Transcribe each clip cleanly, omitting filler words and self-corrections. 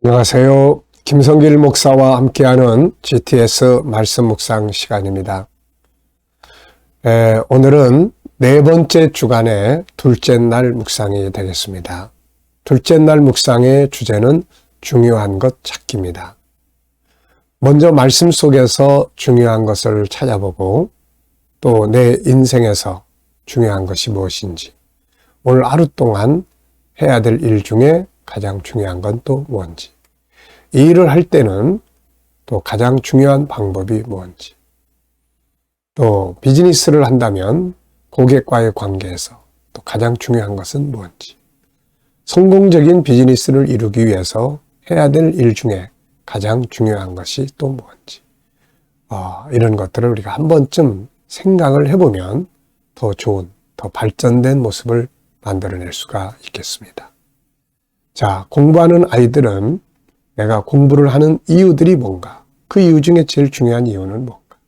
안녕하세요. 김성길 목사와 함께하는 GTS 말씀 묵상 시간입니다. 오늘은 네 번째 주간의 둘째 날 묵상이 되겠습니다. 둘째 날 묵상의 주제는 중요한 것 찾기입니다. 먼저 말씀 속에서 중요한 것을 찾아보고 또 내 인생에서 중요한 것이 무엇인지, 오늘 하루 동안 해야 될 일 중에 가장 중요한 건 또 뭔지, 이 일을 할 때는 또 가장 중요한 방법이 뭔지, 또 비즈니스를 한다면 고객과의 관계에서 또 가장 중요한 것은 뭔지, 성공적인 비즈니스를 이루기 위해서 해야 될 일 중에 가장 중요한 것이 또 뭔지, 이런 것들을 우리가 한 번쯤 생각을 해보면 더 좋은, 더 발전된 모습을 만들어낼 수가 있겠습니다. 자, 공부하는 아이들은 내가 공부를 하는 이유들이 뭔가, 그 이유 중에 제일 중요한 이유는 뭔가,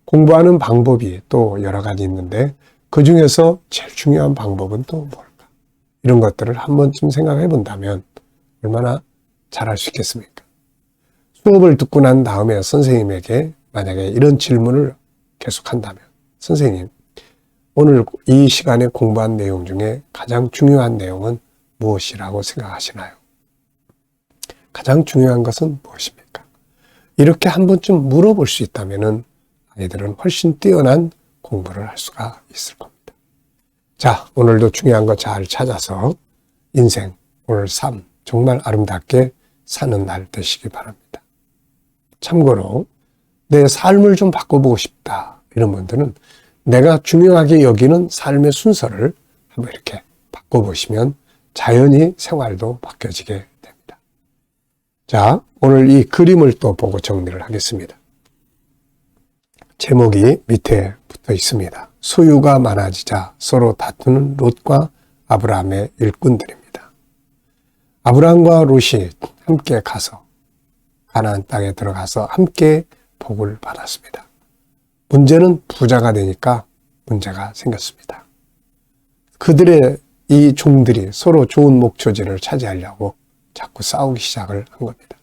공부하는 방법이 또 여러 가지 있는데 그 중에서 제일 중요한 방법은 또 뭘까, 이런 것들을 한 번쯤 생각해 본다면 얼마나 잘할 수 있겠습니까? 수업을 듣고 난 다음에 선생님에게 만약에 이런 질문을 계속한다면, 선생님, 오늘 이 시간에 공부한 내용 중에 가장 중요한 내용은 무엇이라고 생각하시나요? 가장 중요한 것은 무엇입니까? 이렇게 한 번쯤 물어볼 수 있다면 아이들은 훨씬 뛰어난 공부를 할 수가 있을 겁니다. 자, 오늘도 중요한 거 잘 찾아서 인생, 오늘 삶 정말 아름답게 사는 날 되시기 바랍니다. 참고로 내 삶을 좀 바꿔보고 싶다, 이런 분들은 내가 중요하게 여기는 삶의 순서를 한번 이렇게 바꿔보시면 자연히 생활도 바뀌어지게 됩니다. 자, 오늘 이 그림을 또 보고 정리를 하겠습니다. 제목이 밑에 붙어 있습니다. 소유가 많아지자 서로 다투는 롯과 아브라함의 일꾼들입니다. 아브라함과 롯이 함께 가서 가나안 땅에 들어가서 함께 복을 받았습니다. 문제는 부자가 되니까 문제가 생겼습니다. 그들의 이 종들이 서로 좋은 목초지를 차지하려고 자꾸 싸우기 시작을 한 겁니다.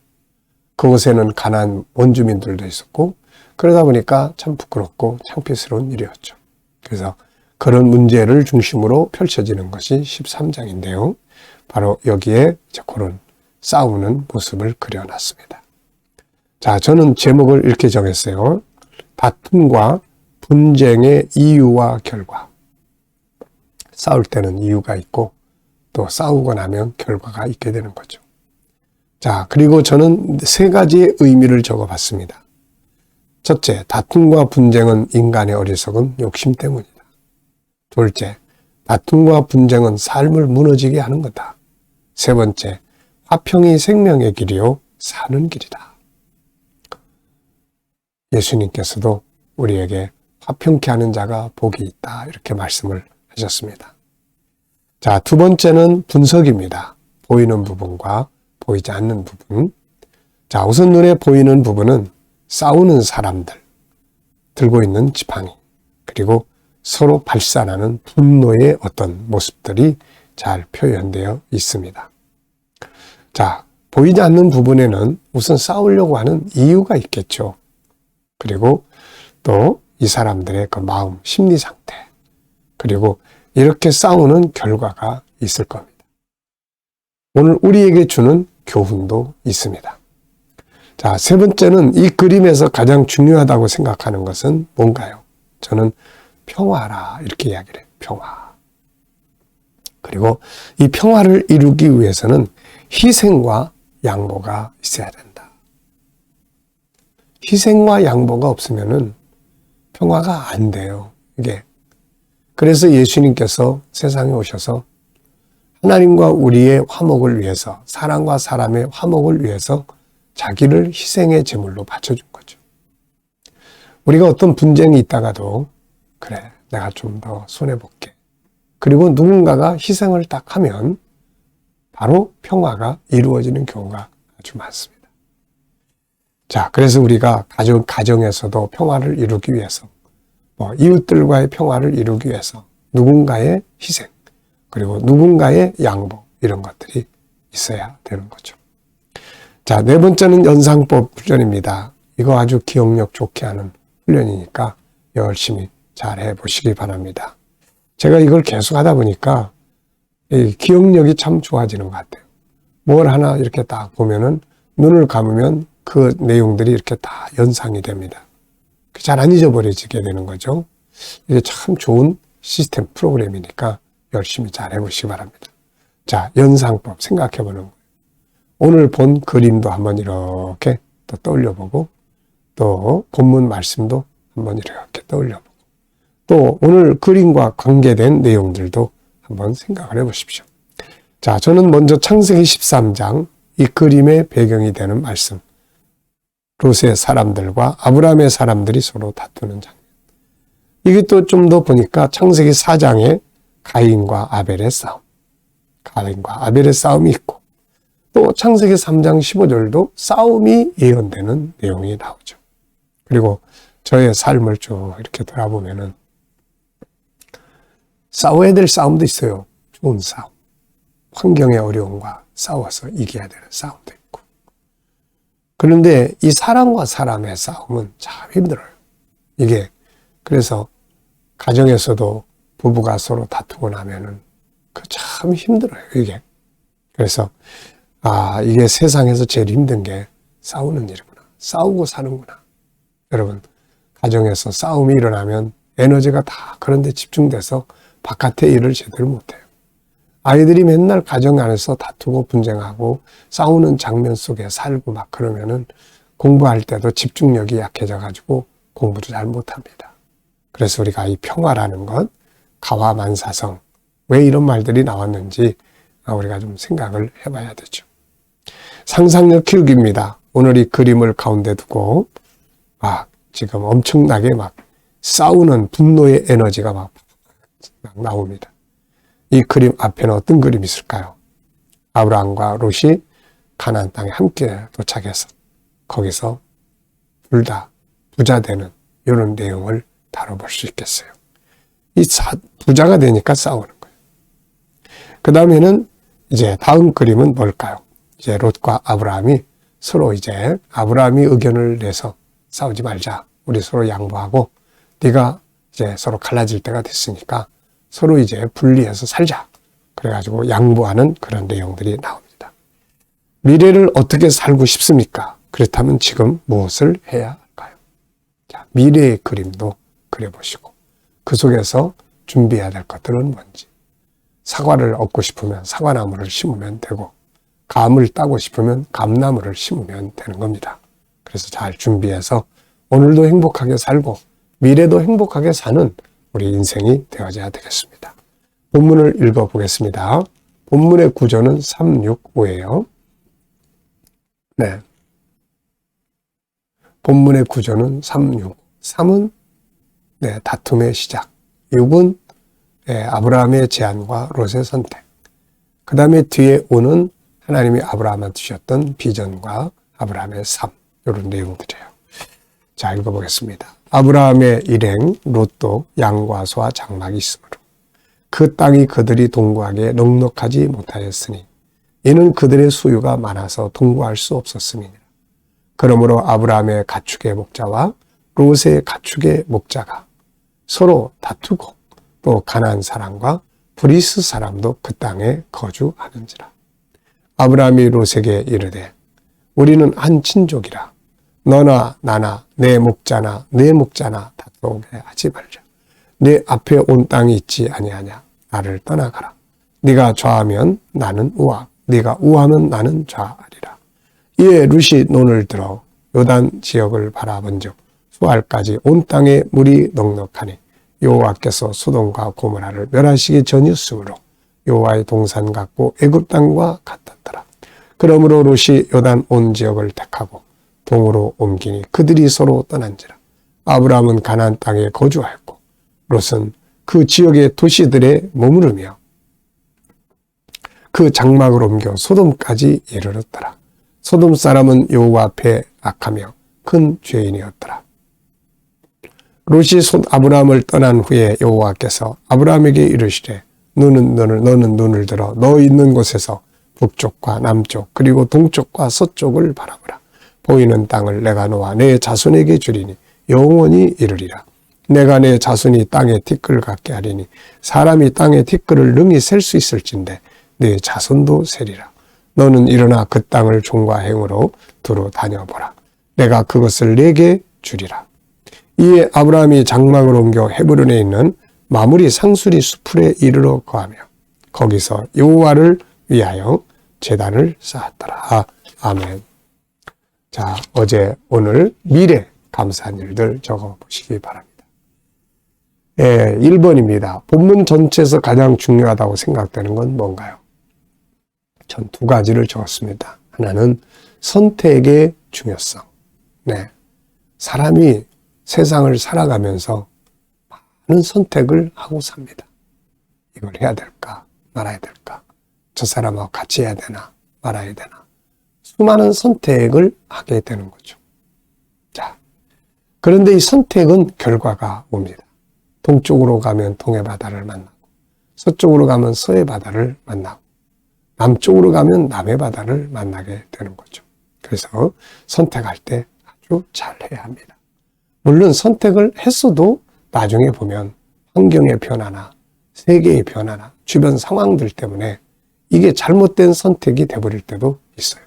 그곳에는 가나안 원주민들도 있었고, 그러다 보니까 참 부끄럽고 창피스러운 일이었죠. 그래서 그런 문제를 중심으로 펼쳐지는 것이 13장인데요. 바로 여기에 그런 싸우는 모습을 그려놨습니다. 자, 저는 제목을 이렇게 정했어요. 다툼과 분쟁의 이유와 결과. 싸울 때는 이유가 있고 또 싸우고 나면 결과가 있게 되는 거죠. 자, 그리고 저는 세 가지의 의미를 적어봤습니다. 첫째, 다툼과 분쟁은 인간의 어리석은 욕심 때문이다. 둘째, 다툼과 분쟁은 삶을 무너지게 하는 거다. 세 번째, 화평이 생명의 길이요 사는 길이다. 예수님께서도 우리에게 화평케 하는 자가 복이 있다, 이렇게 말씀을 하셨습니다. 자, 두 번째는 분석입니다. 보이는 부분과 보이지 않는 부분. 자, 우선 눈에 보이는 부분은 싸우는 사람들, 들고 있는 지팡이, 그리고 서로 발산하는 분노의 어떤 모습들이 잘 표현되어 있습니다. 자, 보이지 않는 부분에는 우선 싸우려고 하는 이유가 있겠죠. 그리고 또 이 사람들의 그 마음, 심리 상태, 그리고 이렇게 싸우는 결과가 있을 겁니다. 오늘 우리에게 주는 교훈도 있습니다. 자, 세 번째는 이 그림에서 가장 중요하다고 생각하는 것은 뭔가요? 저는 평화라, 이렇게 이야기를 해요. 평화. 그리고 이 평화를 이루기 위해서는 희생과 양보가 있어야 된다. 희생과 양보가 없으면은 평화가 안 돼요, 이게. 그래서 예수님께서 세상에 오셔서 하나님과 우리의 화목을 위해서, 사람과 사람의 화목을 위해서 자기를 희생의 제물로 바쳐준 거죠. 우리가 어떤 분쟁이 있다가도 그래, 내가 좀 더 손해볼게. 그리고 누군가가 희생을 딱 하면 바로 평화가 이루어지는 경우가 아주 많습니다. 자, 그래서 우리가 가정에서도 평화를 이루기 위해서, 이웃들과의 평화를 이루기 위해서 누군가의 희생, 그리고 누군가의 양보, 이런 것들이 있어야 되는 거죠. 자, 네 번째는 연상법 훈련입니다. 이거 아주 기억력 좋게 하는 훈련이니까 열심히 잘 해보시기 바랍니다. 제가 이걸 계속 하다 보니까 이 기억력이 참 좋아지는 것 같아요. 뭘 하나 이렇게 딱 보면은 눈을 감으면 그 내용들이 이렇게 다 연상이 됩니다. 잘 안 잊어버려지게 되는 거죠. 이게 참 좋은 시스템 프로그램이니까 열심히 잘 해보시기 바랍니다. 자, 연상법 생각해보는 거예요. 오늘 본 그림도 한번 이렇게 또 떠올려보고 또 본문 말씀도 한번 이렇게 떠올려보고 또 오늘 그림과 관계된 내용들도 한번 생각을 해보십시오. 자, 저는 먼저 창세기 13장 이 그림의 배경이 되는 말씀, 롯의 사람들과 아브라함의 사람들이 서로 다투는 장면. 이게 또 좀 더 보니까 창세기 4장에 가인과 아벨의 싸움이 있고 또 창세기 3장 15절도 싸움이 예언되는 내용이 나오죠. 그리고 저의 삶을 쭉 이렇게 돌아보면은 싸워야 될 싸움도 있어요. 좋은 싸움. 환경의 어려움과 싸워서 이겨야 되는 싸움도 있고. 그런데 이 사람과 사람의 싸움은 참 힘들어요. 이게 그래서 가정에서도 부부가 서로 다투고 나면은 그 참 힘들어요. 이게. 그래서 이게 세상에서 제일 힘든 게 싸우는 일이구나. 싸우고 사는구나. 여러분, 가정에서 싸움이 일어나면 에너지가 다 그런 데 집중돼서 바깥의 일을 제대로 못해요. 아이들이 맨날 가정 안에서 다투고 분쟁하고 싸우는 장면 속에 살고 막 그러면은 공부할 때도 집중력이 약해져가지고 공부도 잘 못합니다. 그래서 우리가 이 평화라는 것, 가화만사성, 왜 이런 말들이 나왔는지 우리가 좀 생각을 해봐야 되죠. 상상력 키우기입니다. 오늘 이 그림을 가운데 두고 지금 엄청나게 막 싸우는 분노의 에너지가 막 나옵니다. 이 그림 앞에는 어떤 그림이 있을까요? 아브라함과 롯이 가나안 땅에 함께 도착해서 거기서 둘 다 부자 되는 이런 내용을 다뤄볼 수 있겠어요. 이 부자가 되니까 싸우는 거예요. 그 다음에는 이제 다음 그림은 뭘까요? 이제 롯과 아브라함이 서로 이제 아브라함이 의견을 내서 싸우지 말자. 우리 서로 양보하고 네가 이제 서로 갈라질 때가 됐으니까 서로 이제 분리해서 살자. 그래가지고 양보하는 그런 내용들이 나옵니다. 미래를 어떻게 살고 싶습니까? 그렇다면 지금 무엇을 해야 할까요? 자, 미래의 그림도 그려보시고 그 속에서 준비해야 될 것들은 뭔지. 사과를 얻고 싶으면 사과나무를 심으면 되고 감을 따고 싶으면 감나무를 심으면 되는 겁니다. 그래서 잘 준비해서 오늘도 행복하게 살고 미래도 행복하게 사는 우리 인생이 되어져야 되겠습니다. 본문을 읽어보겠습니다. 본문의 구조는 365예요. 네. 본문의 구조는 365. 3은 다툼의 시작. 6은 아브라함의 제안과 롯의 선택. 그 다음에 뒤에 5는 하나님이 아브라함한테 주셨던 비전과 아브라함의 삶. 이런 내용들이에요. 자, 읽어보겠습니다. 아브라함의 일행 롯도 양과 소와 장막이 있으므로 그 땅이 그들이 동거하기에 넉넉하지 못하였으니 이는 그들의 소유가 많아서 동거할 수 없었음이니라. 그러므로 아브라함의 가축의 목자와 롯의 가축의 목자가 서로 다투고 또 가나안 사람과 브리스 사람도 그 땅에 거주하는지라. 아브라함이 롯에게 이르되 우리는 한 친족이라 너나 나나 내 목자나 내 목자나 다투게 하지 말자. 내 앞에 온 땅이 있지 아니하냐. 나를 떠나가라. 네가 좌하면 나는 우하, 네가 우하면 나는 좌하리라. 이에 룻이 논을 들어 요단 지역을 바라본즉 수알까지 온 땅에 물이 넉넉하니 여호와께서 소돔과 고모라를 멸하시기 전이었으므로 여호와의 동산 같고 애굽 땅과 같았더라. 그러므로 롯이 요단 온 지역을 택하고 동으로 옮기니 그들이 서로 떠난지라. 아브라함은 가나안 땅에 거주하였고 롯은 그 지역의 도시들에 머무르며 그 장막을 옮겨 소돔까지 이르렀더라. 소돔 사람은 여호와 앞에 악하며 큰 죄인이었더라. 롯이 아브라함을 떠난 후에 여호와께서 아브라함에게 이르시되 너는 눈을 들어 너 있는 곳에서 북쪽과 남쪽 그리고 동쪽과 서쪽을 바라보라. 보이는 땅을 내가 놓아 내 자손에게 주리니 영원히 이르리라. 내가 내 자손이 땅에 티끌 같게 하리니 사람이 땅에 티끌을 능히 셀 수 있을진데 내 자손도 세리라. 너는 일어나 그 땅을 종과 행으로 두루 다녀보라. 내가 그것을 내게 주리라. 이에 아브라함이 장막을 옮겨 헤브론에 있는 마므리 상수리 수풀에 이르러 거하며 거기서 여호와를 위하여 제단을 쌓았더라. 아멘. 자, 어제 오늘 미래 감사한 일들 적어보시기 바랍니다. 1번입니다. 본문 전체에서 가장 중요하다고 생각되는 건 뭔가요? 전 두 가지를 적었습니다. 하나는 선택의 중요성. 네. 사람이 세상을 살아가면서 많은 선택을 하고 삽니다. 이걸 해야 될까? 말아야 될까? 저 사람하고 같이 해야 되나? 말아야 되나? 수많은 선택을 하게 되는 거죠. 자, 그런데 이 선택은 결과가 옵니다. 동쪽으로 가면 동해 바다를 만나고, 서쪽으로 가면 서해 바다를 만나고, 남쪽으로 가면 남해 바다를 만나게 되는 거죠. 그래서 선택할 때 아주 잘 해야 합니다. 물론 선택을 했어도 나중에 보면 환경의 변화나 세계의 변화나 주변 상황들 때문에 이게 잘못된 선택이 돼버릴 때도 있어요.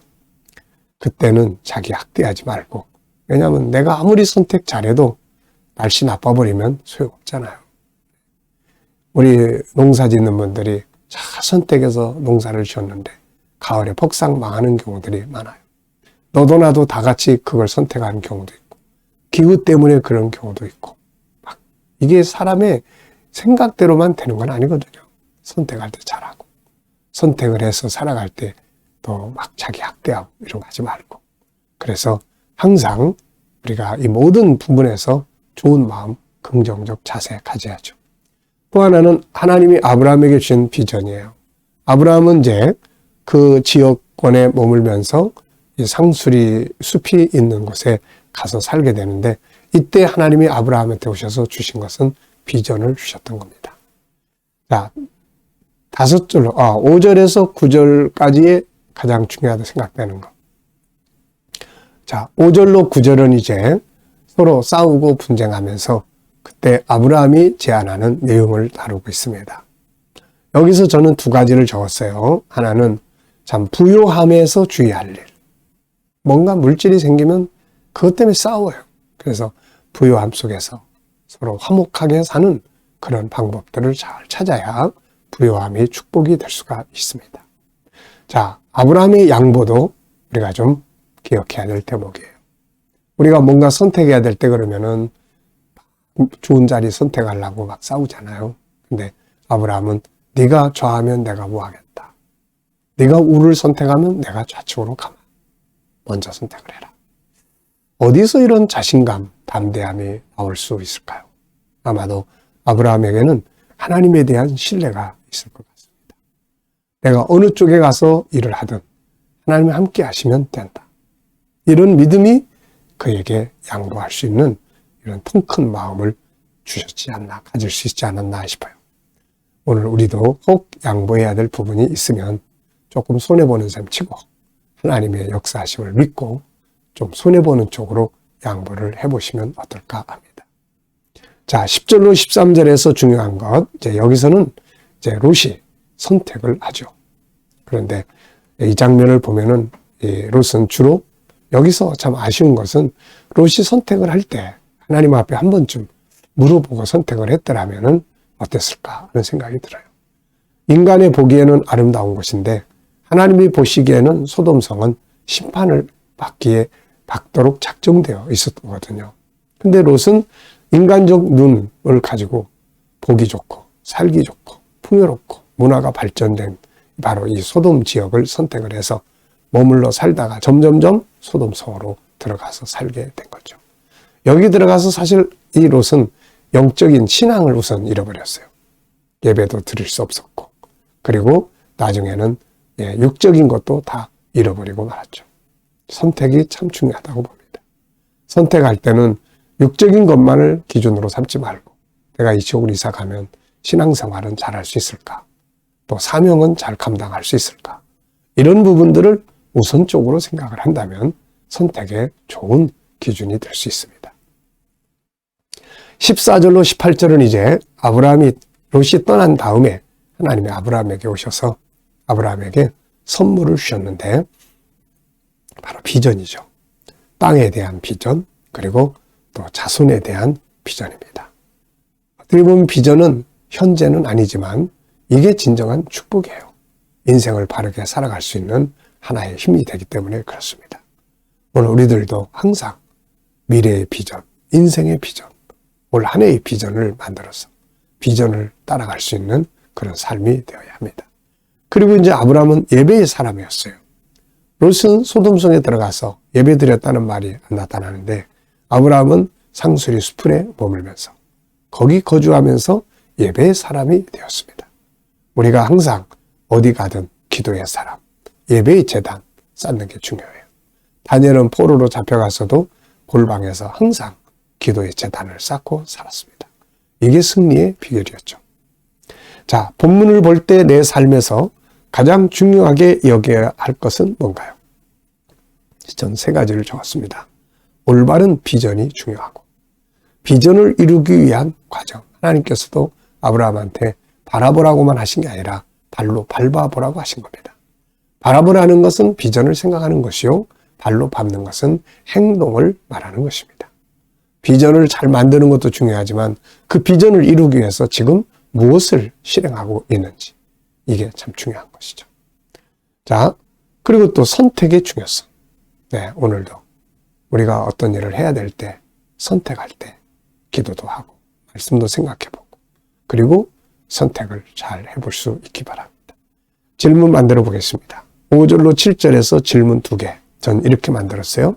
그때는 자기 학대하지 말고, 왜냐하면 내가 아무리 선택 잘해도 날씨 나빠버리면 소용없잖아요. 우리 농사 짓는 분들이 잘 선택해서 농사를 지었는데 가을에 폭삭 망하는 경우들이 많아요. 너도 나도 다 같이 그걸 선택하는 경우도 있고, 기후 때문에 그런 경우도 있고, 막 이게 사람의 생각대로만 되는 건 아니거든요. 선택할 때 잘하고, 선택을 해서 살아갈 때 또 막 자기 학대하고 이런 거 하지 말고. 그래서 항상 우리가 이 모든 부분에서 좋은 마음, 긍정적 자세 가져야죠. 또 하나는 하나님이 아브라함에게 주신 비전이에요. 아브라함은 이제 그 지역권에 머물면서 이 상수리 숲이 있는 곳에 가서 살게 되는데, 이때 하나님이 아브라함한테 오셔서 주신 것은 비전을 주셨던 겁니다. 자, 5절에서 9절까지의 가장 중요하다고 생각되는 것. 자, 5절로 9절은 이제 서로 싸우고 분쟁하면서 그때 아브라함이 제안하는 내용을 다루고 있습니다. 여기서 저는 두 가지를 적었어요. 하나는 참 부요함에서 주의할 일. 뭔가 물질이 생기면 그것 때문에 싸워요. 그래서 부요함 속에서 서로 화목하게 사는 그런 방법들을 잘 찾아야 부요함이 축복이 될 수가 있습니다. 자, 아브라함의 양보도 우리가 좀 기억해야 될 대목이에요. 우리가 뭔가 선택해야 될 때 그러면은 좋은 자리 선택하려고 막 싸우잖아요. 근데 아브라함은 네가 좌하면 내가 우하겠다. 네가 우를 선택하면 내가 좌측으로 가마. 먼저 선택을 해라. 어디서 이런 자신감, 담대함이 나올 수 있을까요? 아마도 아브라함에게는 하나님에 대한 신뢰가 있을 것 같습니다. 내가 어느 쪽에 가서 일을 하든 하나님이 함께 하시면 된다. 이런 믿음이 그에게 양보할 수 있는 이런 통 큰 마음을 주셨지 않나, 가질 수 있지 않았나 싶어요. 오늘 우리도 꼭 양보해야 될 부분이 있으면 조금 손해보는 셈 치고 하나님의 역사하심을 믿고 좀 손해보는 쪽으로 양보를 해보시면 어떨까 합니다. 자, 10절로 13절에서 중요한 것, 이제 여기서는 이제 롯이 선택을 하죠. 그런데 이 장면을 보면은 이 롯은 주로 여기서 참 아쉬운 것은 롯이 선택을 할 때 하나님 앞에 한 번쯤 물어보고 선택을 했더라면은 어땠을까 하는 생각이 들어요. 인간의 보기에는 아름다운 곳인데 하나님이 보시기에는 소돔성은 심판을 받도록 작정되어 있었거든요. 근데 롯은 인간적 눈을 가지고 보기 좋고 살기 좋고 풍요롭고 문화가 발전된 바로 이 소돔 지역을 선택을 해서 머물러 살다가 점점점 소돔성으로 들어가서 살게 된 거죠. 여기 들어가서 사실 이 롯은 영적인 신앙을 우선 잃어버렸어요. 예배도 드릴 수 없었고, 그리고 나중에는 육적인 것도 다 잃어버리고 말았죠. 선택이 참 중요하다고 봅니다. 선택할 때는 육적인 것만을 기준으로 삼지 말고 내가 이 지역으로 이사 가면 신앙생활은 잘할 수 있을까? 또 사명은 잘 감당할 수 있을까? 이런 부분들을 우선적으로 생각을 한다면 선택의 좋은 기준이 될 수 있습니다. 14절로 18절은 이제 아브라함이 롯이 떠난 다음에 하나님이 아브라함에게 오셔서 아브라함에게 선물을 주셨는데 바로 비전이죠. 땅에 대한 비전, 그리고 또 자손에 대한 비전입니다. 어떻게 보면 비전은 현재는 아니지만 이게 진정한 축복이에요. 인생을 바르게 살아갈 수 있는 하나의 힘이 되기 때문에 그렇습니다. 오늘 우리들도 항상 미래의 비전, 인생의 비전, 올 한 해의 비전을 만들어서 비전을 따라갈 수 있는 그런 삶이 되어야 합니다. 그리고 이제 아브라함은 예배의 사람이었어요. 롯은 소돔성에 들어가서 예배드렸다는 말이 안 나타나는데 아브라함은 상수리 수풀에 머물면서 거기 거주하면서 예배의 사람이 되었습니다. 우리가 항상 어디 가든 기도의 사람, 예배의 제단 쌓는 게 중요해요. 다니엘은 포로로 잡혀갔어도 골방에서 항상 기도의 제단을 쌓고 살았습니다. 이게 승리의 비결이었죠. 자, 본문을 볼 때 내 삶에서 가장 중요하게 여겨야 할 것은 뭔가요? 전 세 가지를 적었습니다. 올바른 비전이 중요하고 비전을 이루기 위한 과정. 하나님께서도 아브라함한테 바라보라고만 하신 게 아니라 발로 밟아보라고 하신 겁니다. 바라보라는 것은 비전을 생각하는 것이요. 발로 밟는 것은 행동을 말하는 것입니다. 비전을 잘 만드는 것도 중요하지만 그 비전을 이루기 위해서 지금 무엇을 실행하고 있는지 이게 참 중요한 것이죠. 자, 그리고 또 선택의 중요성. 네, 오늘도 우리가 어떤 일을 해야 될 때 선택할 때 기도도 하고 말씀도 생각해보고 그리고 선택을 잘 해볼 수 있기 바랍니다. 질문 만들어 보겠습니다. 5절로 7절에서 질문 2개. 전 이렇게 만들었어요.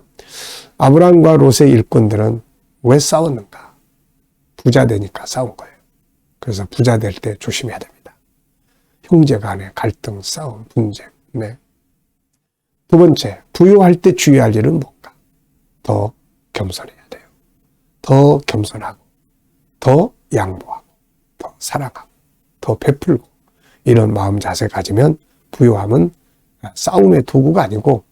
아브라함과 롯의 일꾼들은 왜 싸웠는가? 부자 되니까 싸운 거예요. 그래서 부자 될 때 조심해야 됩니다. 형제 간의 갈등, 싸움, 분쟁. 네. 두 번째, 부유할 때 주의할 일은 뭔가? 더 겸손해야 돼요. 더 겸손하고, 더 양보하고, 더 사랑하고, 더 베풀고 이런 마음 자세 가지면 부유함은 싸움의 도구가 아니고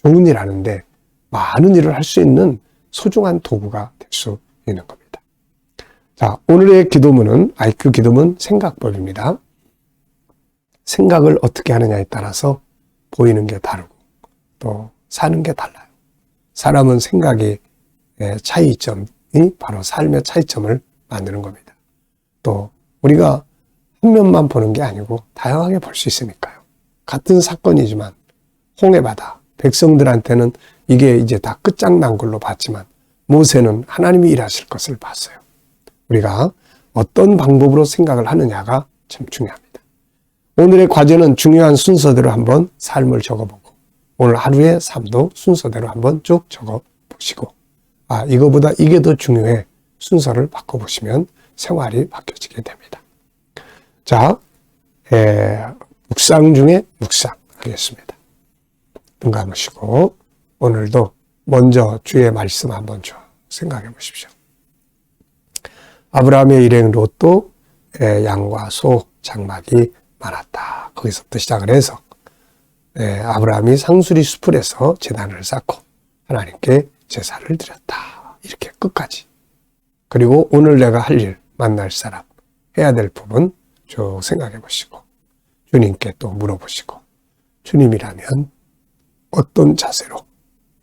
좋은 일 하는데 많은 일을 할 수 있는 소중한 도구가 될 수 있는 겁니다. 자, 오늘의 기도문은 IQ 기도문 생각법입니다. 생각을 어떻게 하느냐에 따라서 보이는 게 다르고 또 사는 게 달라요. 사람은 생각의 차이점이 바로 삶의 차이점을 만드는 겁니다. 또 우리가 한 면만 보는 게 아니고 다양하게 볼 수 있으니까요. 같은 사건이지만 홍해바다 백성들한테는 이게 이제 다 끝장난 걸로 봤지만 모세는 하나님이 일하실 것을 봤어요. 우리가 어떤 방법으로 생각을 하느냐가 참 중요합니다. 오늘의 과제는 중요한 순서대로 한번 삶을 적어보고 오늘 하루의 삶도 순서대로 한번 쭉 적어보시고 이거보다 이게 더 중요해 순서를 바꿔보시면 생활이 바뀌어지게 됩니다. 자, 묵상 중에 묵상 하겠습니다. 눈 감으시고 오늘도 먼저 주의 말씀 한번 쭉 생각해 보십시오. 아브라함의 일행 롯도 양과 소, 장막이 많았다. 거기서부터 시작을 해서 아브라함이 상수리 수풀에서 제단을 쌓고 하나님께 제사를 드렸다. 이렇게 끝까지. 그리고 오늘 내가 할 일, 만날 사람, 해야 될 부분 쭉 생각해 보시고 주님께 또 물어보시고 주님이라면 어떤 자세로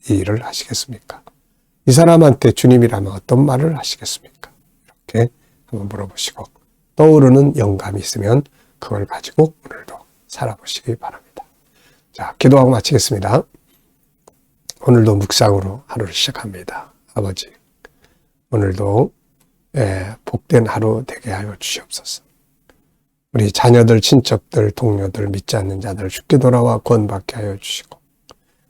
이 일을 하시겠습니까? 이 사람한테 주님이라면 어떤 말을 하시겠습니까? 이렇게 한번 물어보시고 떠오르는 영감이 있으면 그걸 가지고 오늘도 살아보시기 바랍니다. 자, 기도하고 마치겠습니다. 오늘도 묵상으로 하루를 시작합니다. 아버지, 오늘도 복된 하루 되게 하여 주시옵소서. 우리 자녀들, 친척들, 동료들, 믿지 않는 자들 죽게 돌아와 구원받게 하여 주시고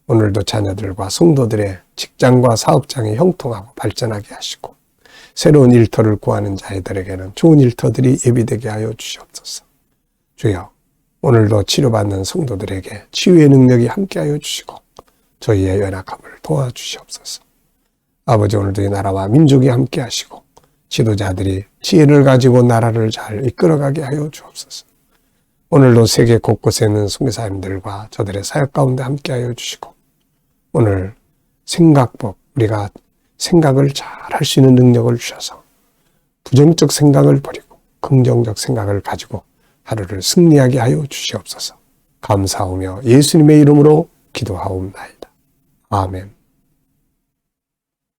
오늘도 자녀들과 성도들의 직장과 사업장이 형통하고 발전하게 하시고 새로운 일터를 구하는 자들에게는 좋은 일터들이 예비되게 하여 주시옵소서. 주여, 오늘도 치료받는 성도들에게 치유의 능력이 함께하여 주시고 저희의 연약함을 도와주시옵소서. 아버지, 오늘도 이 나라와 민족이 함께하시고 지도자들이 지혜를 가지고 나라를 잘 이끌어가게 하여 주옵소서. 오늘도 세계 곳곳에 있는 선교사님들과 저들의 사역 가운데 함께하여 주시고 오늘 생각법, 우리가 생각을 잘 할 수 있는 능력을 주셔서 부정적 생각을 버리고 긍정적 생각을 가지고 하루를 승리하게 하여 주시옵소서. 감사하며 예수님의 이름으로 기도하옵나이다. 아멘.